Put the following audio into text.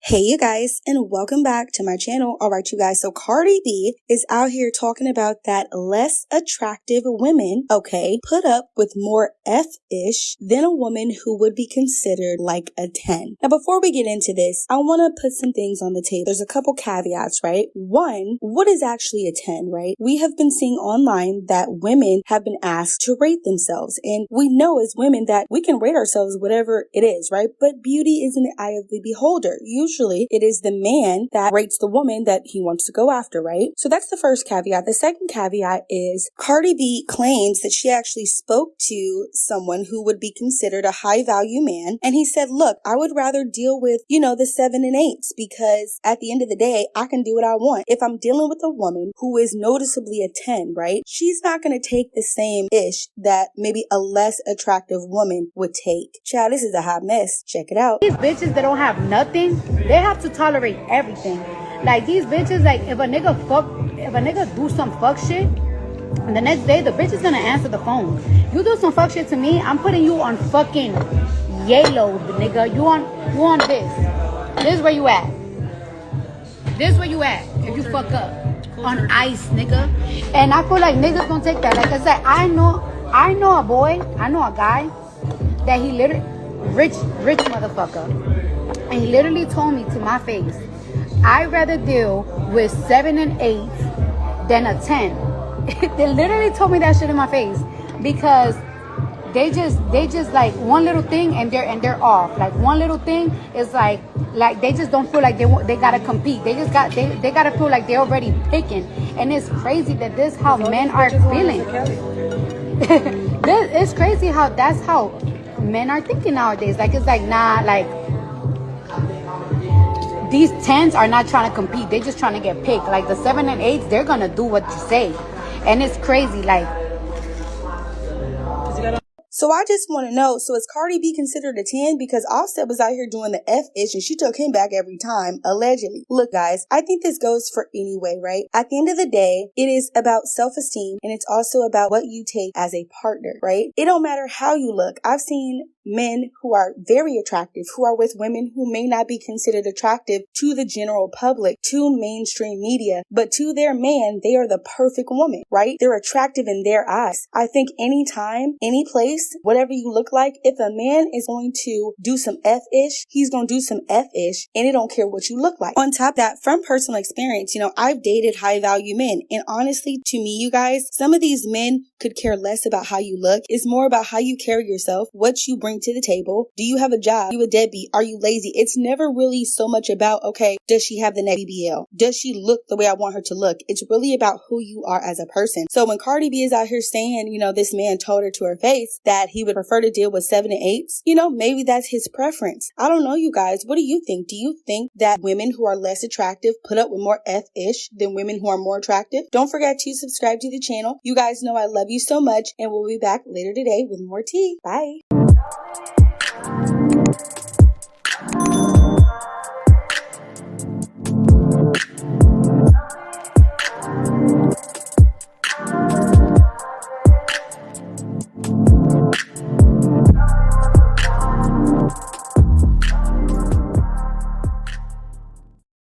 Hey you guys, and welcome back to my channel. Alright you guys, so Cardi B is out here talking about that less attractive women, put up with more F-ish than a woman who would be considered like a 10. Now before we get into this, I want to put some things on the table. There's a couple caveats, right? One, what is actually a 10, right? We have been seeing online that women have been asked to rate themselves, and we know as women that we can rate ourselves whatever it is, right? But beauty is in the eye of the beholder. Usually it is the man that rates the woman that he wants to go after, right? So that's the first caveat. The second caveat is Cardi B claims that she actually spoke to someone who would be considered a high value man. And he said, look, I would rather deal with, the 7 and 8s because at the end of the day, I can do what I want. If I'm dealing with a woman who is noticeably a 10, right? She's not going to take the same ish that maybe a less attractive woman would take. Child, this is a hot mess. Check it out. These bitches that don't have nothing, they have to tolerate everything. Like these bitches, like if a nigga do some fuck shit, and the next day the bitch is gonna answer the phone. You do some fuck shit to me, I'm putting you on fucking yellow, nigga. You on this. This is where you at. This is where you at if you fuck up. On ice, nigga. And I feel like niggas don't take that. Like I said, I know a guy that he literally rich motherfucker. And he literally told me to my face, I'd rather deal with 7 and 8 than a 10. They literally told me that shit in my face because they just like one little thing and they're off. Like one little thing is like they just don't feel like they gotta compete. They gotta feel like they're already picking. And it's crazy that this how men are feeling. It's crazy how that's how men are thinking nowadays. Like it's like nah, like these 10s are not trying to compete. They're just trying to get picked. Like the 7 and 8s, they're gonna do what you say. And it's crazy, like. So I just want to know, so is Cardi B considered a 10? Because Offset was out here doing the F-ish and she took him back every time, allegedly. Look guys, I think this goes for any way, right? At the end of the day, it is about self-esteem and it's also about what you take as a partner, right? It don't matter how you look. I've seen men who are very attractive, who are with women who may not be considered attractive to the general public, to mainstream media, but to their man, they are the perfect woman, right? They're attractive in their eyes. I think anytime, any place, whatever you look like, if a man is going to do some F-ish, he's going to do some F-ish, and it don't care what you look like. On top of that, from personal experience, I've dated high value men, and honestly, to me, you guys, some of these men could care less about how you look. It's more about how you carry yourself, what you bring to the table. Do you have a job? Are you a deadbeat? Are you lazy? It's never really so much about, okay, does she have the next BBL? Does she look the way I want her to look? It's really about who you are as a person. So when Cardi B is out here saying, this man told her to her face that he would prefer to deal with 7 and 8s, maybe that's his preference. I don't know, you guys. What do you think? Do you think that women who are less attractive put up with more F-ish than women who are more attractive? Don't forget to subscribe to the channel. You guys know I love you so much, and we'll be back later today with more tea. Bye.